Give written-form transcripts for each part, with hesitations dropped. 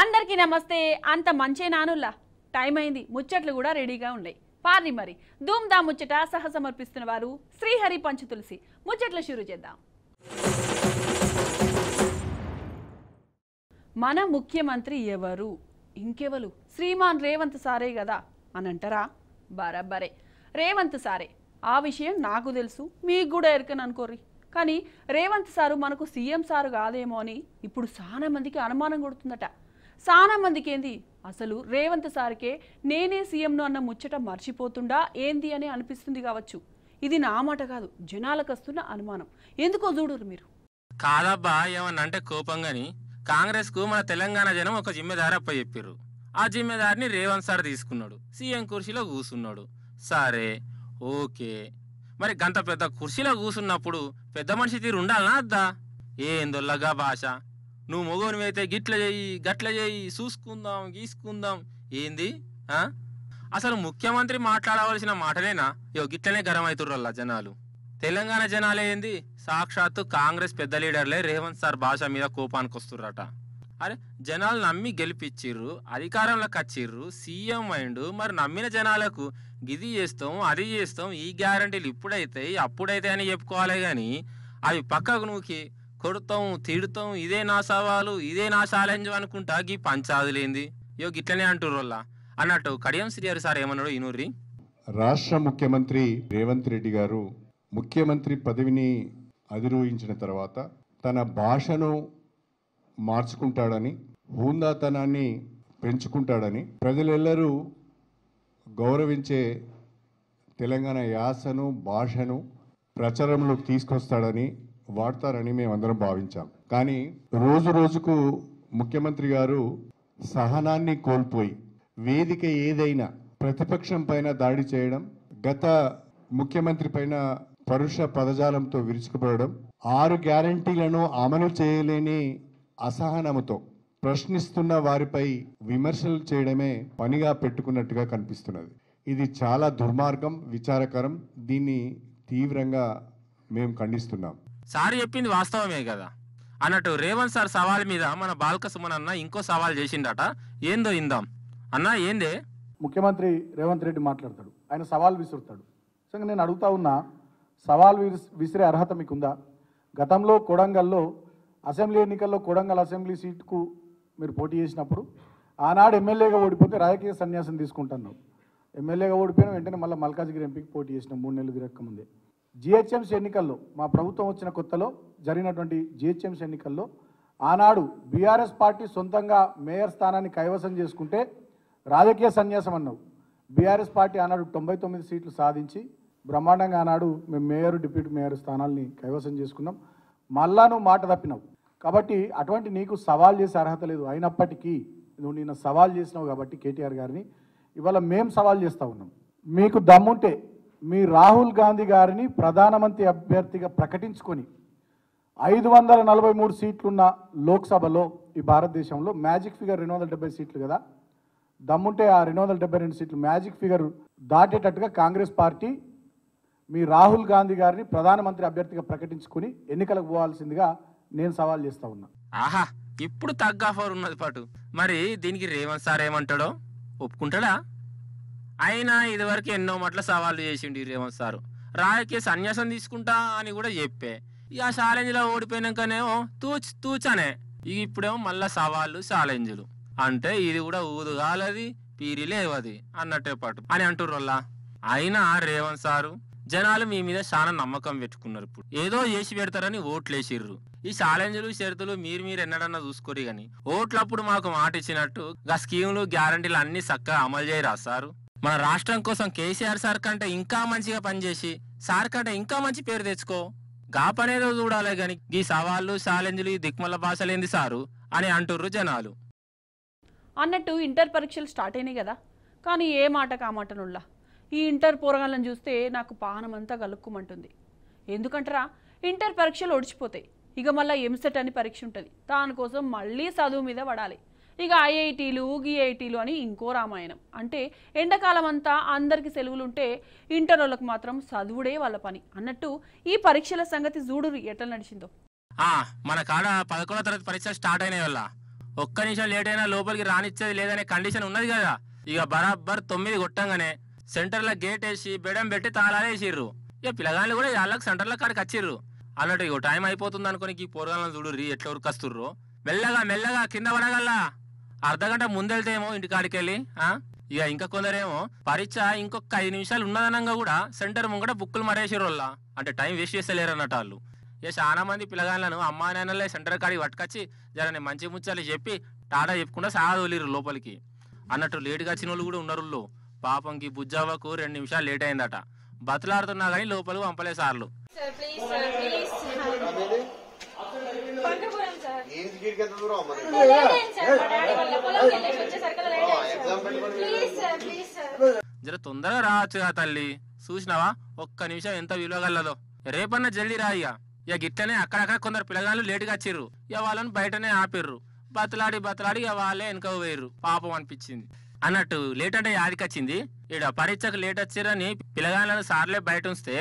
అందరికీ నమస్తే. అంత మంచే నానుల్లా టైం అయింది, ముచ్చట్లు కూడా రెడీగా ఉన్నాయి. పారి మరి ధూమ్ దా ముచ్చట సహ సమర్పిస్తున్న వారు శ్రీహరి పంచు తులసి. ముచ్చట్లు షురు చేద్దాం. మన ముఖ్యమంత్రి ఎవరు? ఇంకెవరు? శ్రీమాన్ రేవంత్ సారే కదా అని అంటారా? బరాబరే, రేవంత్ సారే. ఆ విషయం నాకు తెలుసు, మీకు కూడా ఎరకని అనుకోర్రి. కానీ రేవంత్ సారు మనకు సీఎం సారు కాదేమో అని ఇప్పుడు చాలా మందికి అనుమానం కొడుతుందట. చాలా మందికి ఏంది అసలు రేవంత్ సార్కే నేనే సీఎంను అన్న ముచ్చట మర్చిపోతుండా ఏంది అని అనిపిస్తుంది కావచ్చు. ఇది నా మాట కాదు, జనాలకు వస్తున్న అనుమానం. ఎందుకో చూడరు మీరు. కాదబ్బా, ఏమన్నంటే కోపంగాని కాంగ్రెస్ కు మన తెలంగాణ జనం ఒక జిమ్మెదారి అప్ప చెప్పిర్రు. ఆ జిమ్మెదారిని రేవంత్ సార్ తీసుకున్నాడు, సీఎం కుర్చీలో కూర్చున్నాడు. సరే ఓకే, మరి గంత పెద్ద కుర్చీలో కూర్చున్నప్పుడు పెద్ద మనిషి తీరు ఉండాలనా అద్దా? ఏందొల్లగా భాష, నువ్వు మొగోనివైతే గిట్ల చెయ్యి గట్ల చెయ్యి, చూసుకుందాం గీసుకుందాం ఏంది? అసలు ముఖ్యమంత్రి మాట్లాడవలసిన మాటలేనా? గిట్లనే గరం అవుతుర్రల్లా జనాలు. తెలంగాణ జనాలే ఏంది, సాక్షాత్తు కాంగ్రెస్ పెద్ద లీడర్లే రేవంత్ సార్ భాష మీద కోపానికి వస్తుర్రట. అరే, జనాలు నమ్మి గెలిపించిర్రు, అధికారంలోకి వచ్చిర్రు, సీఎం అయిండు. మరి నమ్మిన జనాలకు గిది చేస్తాం అది చేస్తాం, ఈ గ్యారంటీలు ఇప్పుడైతే అప్పుడైతే అని చెప్పుకోవాలి. కానీ అవి పక్కకు నువ్వుకి కొడతాం తిడతాం, ఇదే నా సవాలు ఇదే నా ఛాలెంజ్ అనుకుంటా గీ పంచాదులేంది గిట్లనే అంటుర్రోల్లా అన్నట్టు కడియం శ్రీహరి సార్ ఏమన్నాడు ఇనూర్రి. రాష్ట్ర ముఖ్యమంత్రి రేవంత్ రెడ్డి గారు ముఖ్యమంత్రి పదవిని అధిరోహించిన తర్వాత తన భాషను మార్చుకుంటాడని, హుందాతనాన్ని పెంచుకుంటాడని, ప్రజలెల్లరూ గౌరవించే తెలంగాణ యాసను భాషను ప్రచారంలోకి తీసుకొస్తాడని వాడతారని మేమందరం భావించాం. కానీ రోజు రోజుకు ముఖ్యమంత్రి గారు సహనాన్ని కోల్పోయి వేదిక ఏదైనా ప్రతిపక్షం పైన దాడి చేయడం, గత ముఖ్యమంత్రి పైన పరుష పదజాలంతో విరుచుకుపడడం, 6 గ్యారంటీలను అమలు చేయలేని అసహనంతో ప్రశ్నిస్తున్న వారిపై విమర్శలు చేయడమే పనిగా పెట్టుకున్నట్టుగా కనిపిస్తున్నది. ఇది చాలా దుర్మార్గం, విచారకరం. దీన్ని తీవ్రంగా మేము ఖండిస్తున్నాం. సార్ చెప్పింది వాస్తవమే కదా అన్నట్టు రేవంత్ సార్ సవాల్ మీద మన బాల్క సుమన్ అన్న ఇంకో సవాల్ చేసిండట. ఏందో ఇందాం అన్న. ఏందే? ముఖ్యమంత్రి రేవంత్ రెడ్డి మాట్లాడతాడు, ఆయన సవాల్ విసురుతాడు. సో నేను అడుగుతా ఉన్నా, సవాల్ విసిరే అర్హత మీకుందా? గతంలో కొడంగల్లో అసెంబ్లీ ఎన్నికల్లో కొడంగల్ అసెంబ్లీ సీటుకు మీరు పోటీ చేసినప్పుడు ఆనాడు ఎమ్మెల్యేగా ఓడిపోతే రాజకీయ సన్యాసం తీసుకుంటున్నావు. ఎమ్మెల్యేగా ఓడిపోయిన వెంటనే మళ్ళీ మల్కాజ్గిరి ఎంపీకి పోటీ చేసిన 3 నెలలు తిరగకముందే. జిహెచ్ఎంసీ ఎన్నికల్లో, మా ప్రభుత్వం వచ్చిన కొత్తలో జరిగినటువంటి జిహెచ్ఎంసీ ఎన్నికల్లో ఆనాడు బీఆర్ఎస్ పార్టీ సొంతంగా మేయర్ స్థానాన్ని కైవసం చేసుకుంటే రాజకీయ సన్యాసం అన్నావు. బీఆర్ఎస్ పార్టీ ఆనాడు 99 సీట్లు సాధించి బ్రహ్మాండంగా ఆనాడు మేము మేయర్ డిప్యూటీ మేయర్ స్థానాల్ని కైవసం చేసుకున్నాం. మళ్ళా నువ్వు మాట తప్పినావు. కాబట్టి అటువంటి నీకు సవాల్ చేసే అర్హత లేదు. అయినప్పటికీ నువ్వు నిన్న సవాల్ చేసినావు కాబట్టి కేటీఆర్ గారిని ఇవాళ మేము సవాల్ చేస్తూ ఉన్నాం. మీకు దమ్ముంటే మీ రాహుల్ గాంధీ గారిని ప్రధానమంత్రి అభ్యర్థిగా ప్రకటించుకొని 543 సీట్లున్న లోక్సభలో ఈ భారతదేశంలో మ్యాజిక్ ఫిగర్ 270 సీట్లు కదా, దమ్ముంటే ఆ 272 సీట్లు మ్యాజిక్ ఫిగర్ దాటేటట్టుగా కాంగ్రెస్ పార్టీ మీ రాహుల్ గాంధీ గారిని ప్రధానమంత్రి అభ్యర్థిగా ప్రకటించుకుని ఎన్నికలకు పోవాల్సిందిగా నేను సవాల్ చేస్తూ ఉన్నా. ఆహా, ఇప్పుడు తగ్గ ఆఫర్ ఉన్నది పాటు. మరి దీనికి రేవంత్ సార్ ఏమంటాడో ఒప్పుకుంటాడా? అయినా ఇదివరకు ఎన్నో మట్ల సవాళ్ళు చేసిండు ఈ రేవంత్ సారు. రాజకీయ సన్యాసం తీసుకుంటా అని కూడా చెప్పే ఇక ఛాలెంజ్లో ఓడిపోయినాకనేమో తూచానే. ఇప్పుడేమో మళ్ళా సవాళ్ళు ఛాలెంజ్లు అంటే ఇది కూడా ఊదుగాలది పీరి లేవది అన్నట్టే పాటు అని అంటుర్రల్లా. అయినా రేవంత్ సారు జనాలు మీ మీద చాలా నమ్మకం పెట్టుకున్నారు. ఇప్పుడు ఏదో చేసి పెడతారని ఓట్లేసిర్రు. ఈ ఛాలెంజ్లు షరతులు మీరు ఎన్నడన్నా చూసుకోరు. కానీ ఓట్లప్పుడు మాకు మాట ఇచ్చినట్టు గా స్కీములు గ్యారంటీలు అన్ని చక్కగా అమలు చేయరా సారు? మన రాష్ట్రం కోసం కేసీఆర్ సార్ కంటే ఇంకా మంచిగా పనిచేసి సార్ కంటే ఇంకా మంచి పేరు తెచ్చుకో. గా పనేదో చూడాలే గాని ఈ సవాళ్ళు ఛాలెంజ్లు ఈ దిక్మల భాషలేంది సారు అని అంటుర్రు జనాలు. అన్నట్టు ఇంటర్ పరీక్షలు స్టార్ట్ అయినాయి కదా, కానీ ఏ మాట కామాటనుల్లా ఈ ఇంటర్ పోరగాళ్ళని చూస్తే నాకు పానమంతా గలుక్కుమంటుంది. ఎందుకంటారా, ఇంటర్ పరీక్షలు ఒడిచిపోతాయి. ఇక మళ్ళీ ఎంసెట్ అని పరీక్ష ఉంటుంది, దానికోసం మళ్ళీ చదువు మీద పడాలి. ఇక ఐఐటీలు గిఐటీలు అని ఇంకో రామాయణం. అంటే ఎండాకాలం అంతా అందరికి సెలవులు ఉంటే ఇంటర్ వాళ్ళకు మాత్రం చదువుడే వాళ్ళ పని అన్నట్టు ఈ పరీక్షల సంగతి చూడురు ఎట్లా నడిచిందో. మన కాడ 11వ తరగతి పరీక్ష స్టార్ట్ అయినాయి వల్ల ఒక్క నిమిషం లేట్ అయినా లోపలికి రానిచ్చేది లేదనే కండిషన్ ఉన్నది కదా. ఇక బరాబర్ 9 కొట్టంగానే సెంటర్లో గేట్ వేసి బెడం పెట్టి తాళాలు వేసిర్రు. ఇక పిల్లగాళ్ళు కూడా వాళ్ళకి సెంటర్లో కాడికి వచ్చిర్రు. అన్నట్టు ఇక టైం అయిపోతుంది అనుకుని ఈ పోరగాళ్ళని చూడుర్రి ఎట్లా ఉరికస్తుర్రు. మెల్లగా కింద పడగల్లా. అర్ధగంట ముందెళ్తేమో ఇంటికాడికి వెళ్ళి ఇక ఇంకా కొందరేమో పరీక్ష ఇంకొక 5 నిమిషాలు ఉన్నదనంగా కూడా సెంటర్ ముంగట బుక్కులు మరేసారు వాళ్ళ. అంటే టైం వేస్ట్ చేస్తలేరు అన్నట్టు వాళ్ళు. ఇక చాలా మంది పిల్లగాళ్ళను అమ్మా నాన్నలే సెంటర్ కాడికి పట్టుకొచ్చి జర మంచి ముచ్చాలు చెప్పి టాటా చెప్పుకుండా సాగదోలిరు లోపలికి. అన్నట్టు లేటుగా వచ్చిన వాళ్ళు కూడా ఉన్నారు. పాపంకి బుజ్జవ్వకు 2 నిమిషాలు లేట్ అయిందట. బతులాడుతున్నా కానీ లోపలికి పంపలే సార్లు. జర తొందరగా రావచ్చుగా తల్లి. చూసినావా ఒక్క నిమిషం ఎంత విలువగలదో. రేపన్నా జల్దీ రా. ఇక గిట్లనే అక్కడక్కడ కొందరు పిల్లగాళ్ళు లేటుగా వచ్చిర్రు. ఇక వాళ్ళని బయటనే ఆపిర్రు. బతలాడి ఇక వాళ్ళే వెనక పోయిర్రు. పాపం అనిపించింది. అన్నట్టు లేట్ అంటే యాదికొచ్చింది. ఇడ పరీక్షకు లేట్ వచ్చిర్రని పిల్లగాళ్ళను సార్లే బయట ఉంచితే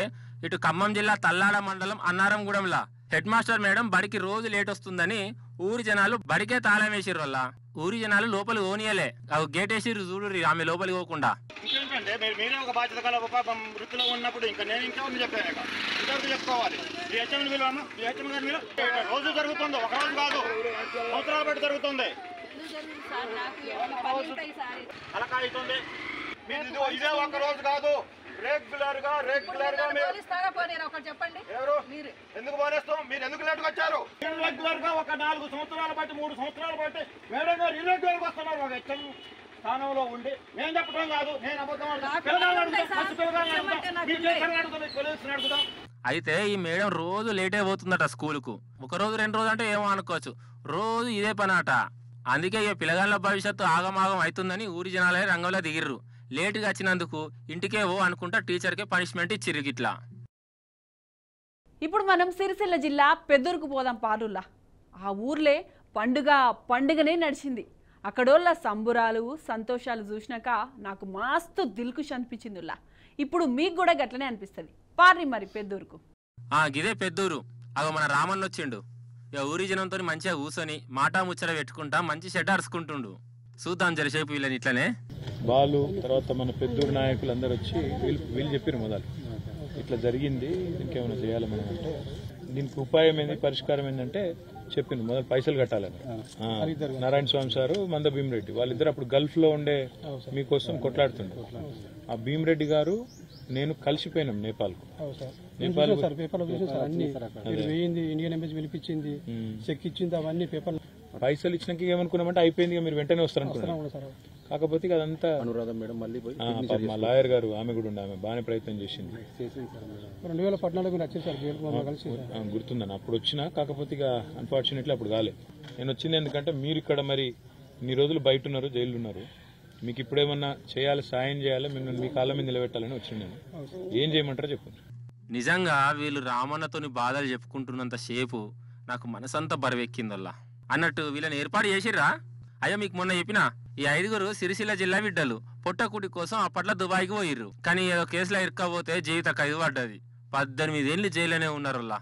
ఇటు ఖమ్మం జిల్లా తల్లాడ మండలం అన్నారంగూడెంలా హెడ్ మాస్టర్ మేడం బడికి రోజు లేట్ వస్తుందని ఊరి జనాలు బడికే తాళం వేసిర్రు. వల్ల ఊరి జనాలు లోపలి ఓనియలే గేట్ వేసిర్రు. చూడు ఆమె లోపలికి పోకుండా. ఇంకేంటంటే మీరే ఒక బాధ్యత కల ఒక వృత్తిలో ఉన్నప్పుడు ఇంకా నేను ఇంకెవరిని చెప్పాను. ఇంతవరకు చెప్పుకోవాలి. ఈ హెచ్ఎం విలువ ఈ హెచ్ఎం గారి మీద రోజు జరుగుతుంది, ఒక రోజు కాదు, సంవత్సరాల బట్టి జరుగుతుంది. అలా కాగుతుంది. మీరు ఇదే ఒక్క రోజు కాదు, రెగ్యులర్ గా చెప్పండి. ఎవరు ఎందుకు పోనేస్తాం? మీరు ఎందుకు లేటుగా వచ్చారు? రెగ్యులర్ గా ఒక 4 సంవత్సరాలు బట్టి 3 సంవత్సరాలు బట్టి మేడం గారు ఇర్రెగ్యులర్ గా వస్తున్నారు. ఒక హెచ్ఎం స్థానంలో ఉండి నేను చెప్పడం కాదు, నేను అబద్ధం అడుగుతాం. అయితే ఈ మేడం రోజు లేటే పోతుందట స్కూలుకు. ఒక రోజు 2 రోజులు అంటే ఏమో అనుకోవచ్చు, రోజు ఇదే పనాట. అందుకే ఇక పిల్లగాళ్ళ భవిష్యత్తు ఆగమాగం అవుతుందని ఊరి జనాలే రంగంలో దిగిర్రు. లేటుగా వచ్చినందుకు ఇంటికే ఓ అనుకుంటా టీచర్కే పనిష్మెంట్ ఇచ్చిర్రు గిట్లా. ఇప్పుడు మనం సిరిసిల్ల జిల్లా పెద్దూరుకు పోదాం పారుల్లా. ఆ ఊర్లే పండుగనే నడిచింది. అక్కడోళ్ళ సంబురాలు సంతోషాలు చూసినాక నాకు మస్తు దిల్కుష్ అనిపించిందిలా. ఇప్పుడు మీకు కూడా గట్లనే అనిపిస్తుంది. పార్రి మరి పెద్దూరుకు. గిదే పెద్దూరు. అగో మన రామన్న వచ్చిండు. ఇక ఊరి జనంతో మంచిగా కూర్చొని మాటా ముచ్చట పెట్టుకుంటా మంచి షెడ్ అరుచుకుంటుండు. చూద్దాం జరసేపు వీళ్ళని ఇట్లనే. వాళ్ళు తర్వాత మన పెద్దూరు నాయకులు అందరు వచ్చి వీళ్ళు చెప్పారు మొదలు ఇట్లా జరిగింది, ఇంకేమైనా చేయాలి మనం అంటే. దీనికి ఉపాయం ఏంది, పరిష్కారం ఏంటంటే చెప్పింది మొదలు పైసలు కట్టాలని. నారాయణ స్వామి సారు మంద భీమరెడ్డి వాళ్ళిద్దరు అప్పుడు గల్ఫ్ లో ఉండే మీకోసం కొట్లాడుతుండే. ఆ భీమరెడ్డి గారు నేను కలిసిపోయినాం నేపాల్కు. నేపాల్ ఇండియన్ ఎంబసీ పిలిపించింది, చెక్ ఇచ్చింది, అవన్నీ పేపర్ పైసలు ఇచ్చినాక ఏమనుకున్నామంటే అయిపోయింది, మీరు వెంటనే వస్తారనుకున్నాం. కాకపోతే అదంతా అనురాధం మేడం మళ్ళీ మా లాయర్ గారు ఆమె కూడా ఉండే, ఆమె బాగానే ప్రయత్నం చేసింది. 2014 వచ్చేసారు గుర్తుందని అప్పుడు వచ్చినా. కాకపోతే ఇక అన్ఫార్చునేట్లీ అప్పుడు కాలేదు. నేను వచ్చింది ఎందుకంటే మీరు ఇక్కడ మరి ఇన్ని రోజులు బయట ఉన్నారు, జైలు ఉన్నారు, మీకు ఇప్పుడేమన్నా చేయాలి, సాయం చేయాలి, మిమ్మల్ని మీ కాళ్ళ మీద నిలబెట్టాలని వచ్చింది. నేను ఏం చేయమంటారో చెప్పండి. నిజంగా వీళ్ళు రామన్నతోని బాధలు చెప్పుకుంటున్నంత సేపు నాకు మనసంతా బరువెక్కిందల్లా. అన్నట్టు వీళ్ళని ఏర్పాటు చేసిర్రా. అయ్యా మీకు మొన్న చెప్పిన ఈ 5గురు సిరిసిల్ల జిల్లా బిడ్డలు పొట్టకుడి కోసం అప్పట్లో దుబాయ్కి పోయిర్రు. కానీ ఏదో కేసులో ఇరుక్కపోతే జీవిత ఖైదు పడ్డది. 18 ఏళ్ళు జైల్లోనే ఉన్నారులా.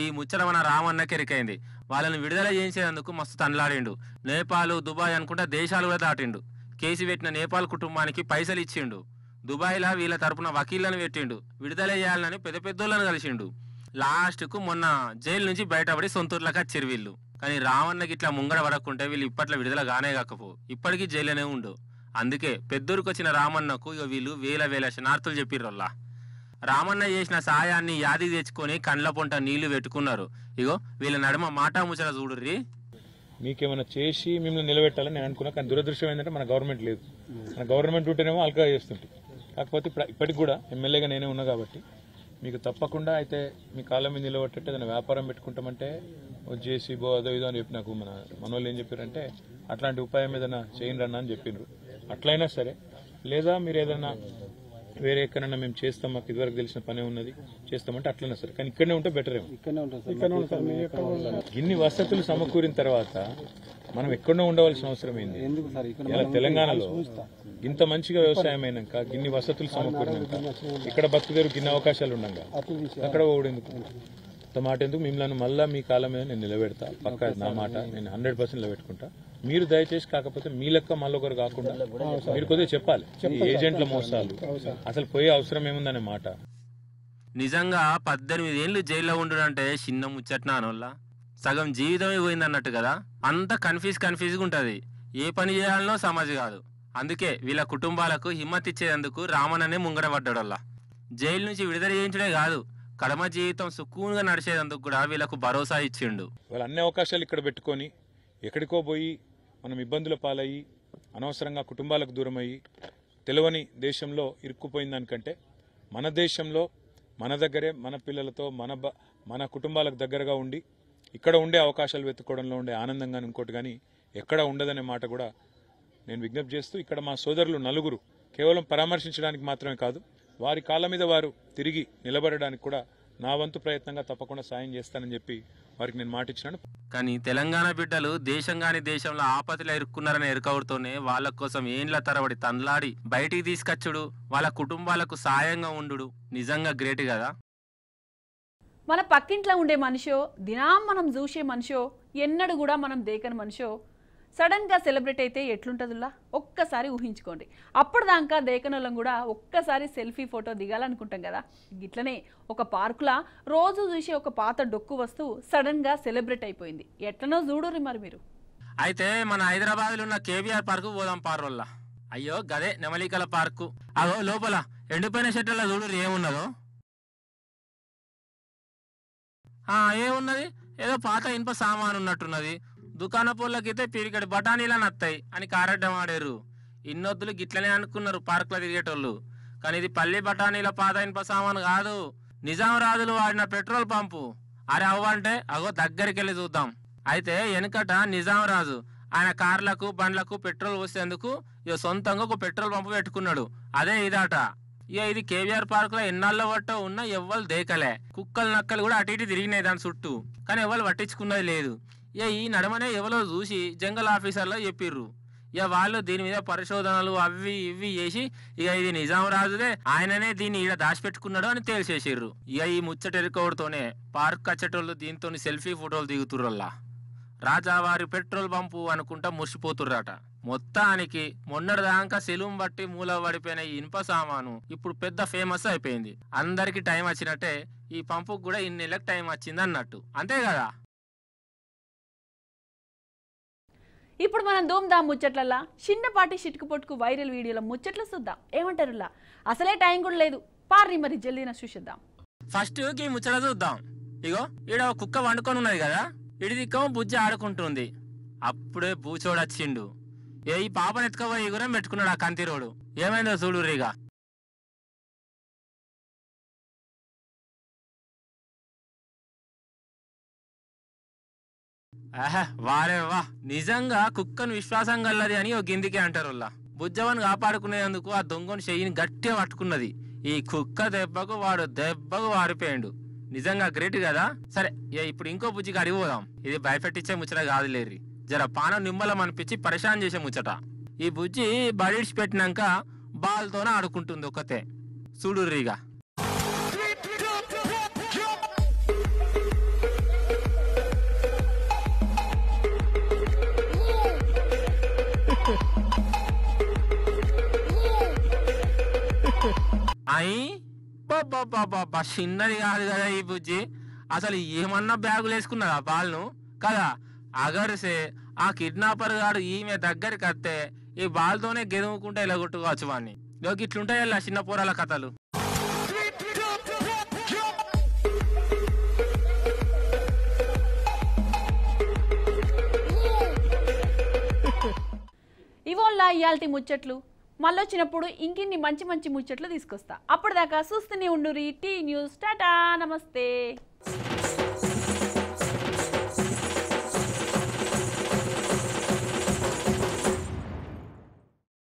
ఈ ముచ్చట మన రామన్నకి ఎరికైంది. వాళ్ళని విడుదల చేయించేందుకు మస్తు తనలాడిండు. నేపాల్ దుబాయ్ అనుకుంటా దేశాలు కూడా దాటిండు. కేసు పెట్టిన నేపాల్ కుటుంబానికి పైసలు ఇచ్చిండు. దుబాయ్లా వీళ్ళ తరపున వకీళ్లను పెట్టిండు. విడుదల చేయాలని పెద్దోళ్ళను కలిసిండు. లాస్ట్కు మొన్న జైలు నుంచి బయటపడి సొంతూర్లకు వచ్చిర్రు వీళ్ళు. కానీ రామన్నకి ఇట్లా ముంగడ పడకుంటే వీళ్ళు ఇప్పట్లో విడుదల గానే కాకపో ఇప్పటికీ జైల్లోనే ఉండు. అందుకే పెద్దూరుకు వచ్చిన రామన్నకు ఇక వీళ్ళు వేల శనార్థులు చెప్పిర్రల్లా. రామన్న చేసిన సాయాన్ని యాది తెచ్చుకొని కండ్ల పొంట నీళ్లు పెట్టుకున్నారు. ఇగో వీళ్ళ నడుమ మాటా ముచ్చట చూడుర్రి. మీకేమైనా చేసి మిమ్మల్ని నిలబెట్టాలని నేను అనుకున్నా. కానీ దురదృష్టం ఏంటంటే మన గవర్నమెంట్ లేదు. మన గవర్నమెంట్ ఉంటేనేమో అల్కా చేస్తుంటే. కాకపోతే ఇప్పటికి కూడా ఎమ్మెల్యేగా నేనే ఉన్నా కాబట్టి మీకు తప్పకుండా అయితే మీ కాళ్ళ మీద నిలబెట్టేట్టు ఏదైనా వ్యాపారం పెట్టుకుంటామంటే జేసీబో అదో ఇదో అని చెప్పి నాకు మన వాళ్ళు ఏం చెప్పారంటే అట్లాంటి ఉపాయం ఏదైనా చేయండి అన్న అని చెప్పిండ్రు. అట్లయినా సరే, లేదా మీరు ఏదైనా వేరే ఎక్కడైనా మేము చేస్తాం, మాకు ఇదివరకు తెలిసిన పనే ఉన్నది చేస్తామంటే అట్లనే సరే. కానీ ఇక్కడనే ఉంటే బెటర్ ఏమో. ఇన్ని వసతులు సమకూరిన తర్వాత మనం ఎక్కడో ఉండవలసిన అవసరం ఏంది? ఇలా తెలంగాణలో ఇంత మంచిగా వ్యవసాయం అయినాక ఇన్ని వసతులు సమకూరినాక ఇక్కడ బతుకుదేరు ఇన్ని అవకాశాలు ఉండగా అక్కడ ఓడేందుకు? కొత్త మాట ఎందుకు మిమ్మల్ని మళ్ళీ మీ కాలం మీద నేను నిలబెడతా పక్కా నా మాట నేను 100% నిలబెట్టుకుంటా మీరు దయచేసి కాకపోతే మీ లెక్క మళ్ళీ ఒకరు కాకుండా మీరు కొద్దిగా చెప్పాలి ఏజెంట్ల మోసాలు అసలు పోయే అవసరం ఏముందనే మాట. నిజంగా 18 ఏళ్ళు జైల్లో ఉండుడంటే చిన్న ముచ్చట్న అనోళ్ళ సగం జీవితమే పోయింది అన్నట్టు కదా. అంత కన్ఫ్యూజ్గా ఉంటుంది, ఏ పని చేయాలనో సమాజ్ కాదు. అందుకే వీళ్ళ కుటుంబాలకు హిమ్మత్ ఇచ్చేందుకు రామననే ముంగడ పడ్డాడల్లా. జైలు నుంచి విడుదల చేయించడే కాదు, కడమ జీవితం సుకూన్గా నడిచేందుకు కూడా వీళ్ళకు భరోసా ఇచ్చిండు. వాళ్ళు అన్ని అవకాశాలు ఇక్కడ పెట్టుకొని ఎక్కడికో పోయి మనం ఇబ్బందుల పాలయ్యి అనవసరంగా కుటుంబాలకు దూరం అయ్యి తెలియని దేశంలో ఇరుక్కుపోయిన దానికంటే మన దేశంలో మన దగ్గరే మన పిల్లలతో మన కుటుంబాలకు దగ్గరగా ఉండి ఇక్కడ ఉండే అవకాశాలు వెతుక్కోవడంలో ఉండే ఆనందంగా ఇంకోటి కానీ ఎక్కడ ఉండదనే మాట కూడా నేను విజ్ఞప్తి చేస్తూ ఇక్కడ మా సోదరులు నలుగురు కేవలం పరామర్శించడానికి మాత్రమే కాదు వారి కాళ్ళ మీద వారు తిరిగి నిలబడడానికి కూడా నా వంతు ప్రయత్నంగా తప్పకుండా సాయం చేస్తానని చెప్పి వారికి నేను మాట ఇచ్చినాను. కానీ తెలంగాణ బిడ్డలు దేశంలో ఆపదలు ఇరుక్కున్నారని ఎరుకవుతూనే వాళ్ళ కోసం ఏండ్ల తరబడి తండ్లాడి బయటికి తీసుకొచ్చుడు, వాళ్ళ కుటుంబాలకు సాయంగా ఉండు నిజంగా గ్రేట్ కదా. మన పక్కింట్లో ఉండే మనిషో, దినం మనం చూసే మనిషో, ఎన్నడూ కూడా మనం దేకని మనిషో సడన్గా సెలబ్రేట్ అయితే ఎట్లుంటుందిలా ఒక్కసారి ఊహించుకోండి. అప్పుడు దాకా దేకనోళ్ళం కూడా ఒక్కసారి సెల్ఫీ ఫోటో దిగాలనుకుంటాం కదా. ఇట్లనే ఒక పార్కులా రోజు చూసే ఒక పాత డొక్కు వస్తువు సడన్గా సెలబ్రేట్ అయిపోయింది. ఎట్లనో చూడుర్రి మరి మీరు. అయితే మన హైదరాబాద్లో ఉన్న కేబీఆర్ పార్కు పోదాం పార్వల్లా. అయ్యో గదే నెమలికల పార్కు. అగో లోపల ఎండిపోయిన షెట్టర్లో చూడుర్రి ఏమున్నదో. ఏమున్నది, ఏదో పాత ఇనుప సామాను ఉన్నట్టున్నది. దుకాణ పూలకైతే పీరికడి బఠానీలా నత్తాయి అని కారడ్డం ఆడారు. ఇన్నొద్దులు గిట్లనే అనుకున్నారు పార్కులో తిరిగేటోళ్ళు. కానీ ఇది పల్లి బఠానీల పాత ఇనుప సామాను కాదు, నిజాం రాజులు వాడిన పెట్రోల్ పంపు. అరే అవ్వంటే అగో దగ్గరికి వెళ్ళి చూద్దాం. అయితే వెనుకట నిజాం రాజు ఆయన కార్లకు బండ్లకు పెట్రోల్ పోసేందుకు ఇక సొంతంగా ఒక పెట్రోల్ పంపు పెట్టుకున్నాడు. అదే ఇదాట. ఇక ఇది కేవీఆర్ పార్క్ లో ఎన్నాళ్ళ పట్టో ఉన్న ఎవ్వరు దేకలే. కుక్కలు నక్కలు కూడా అటు ఇటు తిరిగినాయి దాని చుట్టూ, కానీ ఎవరు పట్టించుకున్నది లేదు. ఇక ఈ నడమనే ఎవరో చూసి జంగల్ ఆఫీసర్లో చెప్పిర్రు. ఇక వాళ్ళు దీని మీద పరిశోధనలు అవి ఇవి చేసి ఇక ఇది నిజాం రాజుదే, ఆయననే దీన్ని ఈడ దాచిపెట్టుకున్నాడు అని తేల్చేసిర్రు. ఇక ఈ ముచ్చట ఎరుకోవడంతోనే పార్క్ కచ్చటోళ్ళు దీంతో సెల్ఫీ ఫోటోలు దిగుతుర్రల్లా. రాజావారి పెట్రోల్ పంపు అనుకుంటా మురిసిపోతుర్రట. మొత్తానికి మొన్నటిదాకా సెలూం బట్టి మూల పడిపోయిన ఈ ఇనుప సామాను ఇప్పుడు పెద్ద ఫేమస్ అయిపోయింది. అందరికి టైం వచ్చినట్టే ఈ పంపుకు కూడా ఇన్నేళ్ళకి టైం వచ్చింది అన్నట్టు, అంతే కదా. ఇప్పుడు మనం ధూమ్ధామ్ ముచ్చట్లల్లా చిన్నపాటి చిటుకు పొట్టుకు వైరల్ వీడియోల ముచ్చట్లు చూద్దాం. ఏమంటారులా, అసలే టైం కూడా లేదు, పార్రి మరి జల్దీన చూసిద్దాం. ఫస్ట్ ఈ ముచ్చట చూద్దాం. ఇగో ఈడ కుక్క వండుకొని ఉన్నది కదా, ఇడి దిక్కమో బుజ్జి ఆడుకుంటుంది. అప్పుడే బూచోడు వచ్చిండు. ఈ పాపను ఎత్తుకపోయి గురం పెట్టుకున్నాడు ఆ కంతిరోడు. ఏమైందో చూడు రీగా. వారే వా, నిజంగా కుక్కను విశ్వాసం గల్లది అని ఓ గిందికే అంటారు. బుజ్జవని కాపాడుకునేందుకు ఆ దొంగను చెయ్యిని గట్టిగా పట్టుకున్నది. ఈ కుక్క దెబ్బకు వాడు దెబ్బకు వారిపోయాడు. నిజంగా గ్రేట్ కదా. సరే ఇప్పుడు ఇంకో బుజ్జికి అడిగిపోదాం. ఇది భయపెట్టించే ముచ్చట కాదులేరి, జర పానం నిమ్మలం అనిపించి పరిశాన్ చేసే ముచ్చట. ఈ బుజ్జి బడిడ్చి పెట్టినాక బాల్తోనే ఆడుకుంటుంది ఒక్కతే. చూడు రీగా. అయి బాబా చిన్నది కాదు కదా ఈ బుజ్జి. అసలు ఏమన్నా బ్యాగులు వేసుకున్నదా బాల్ను కదా. అగర్సే ఆ కిడ్నాపర్ గాడు ఈమె దగ్గరికి వస్తే ఈ బాల్తోనే గెదుముకుంటే ఇలా కొట్టుకోవచ్చు వాడిని. ఇట్లుంటాయి అలా చిన్న పోరాల కథలు. ఇవోల్లా ఇయాల్టి ముచ్చట్లు. మళ్ళొచ్చినప్పుడు ఇంకిన్ని మంచి మంచి ముచ్చట్లు తీసుకొస్తా. అప్పటిదాకా చూస్తూనే ఉండురి టీ న్యూస్. టాటా, నమస్తే.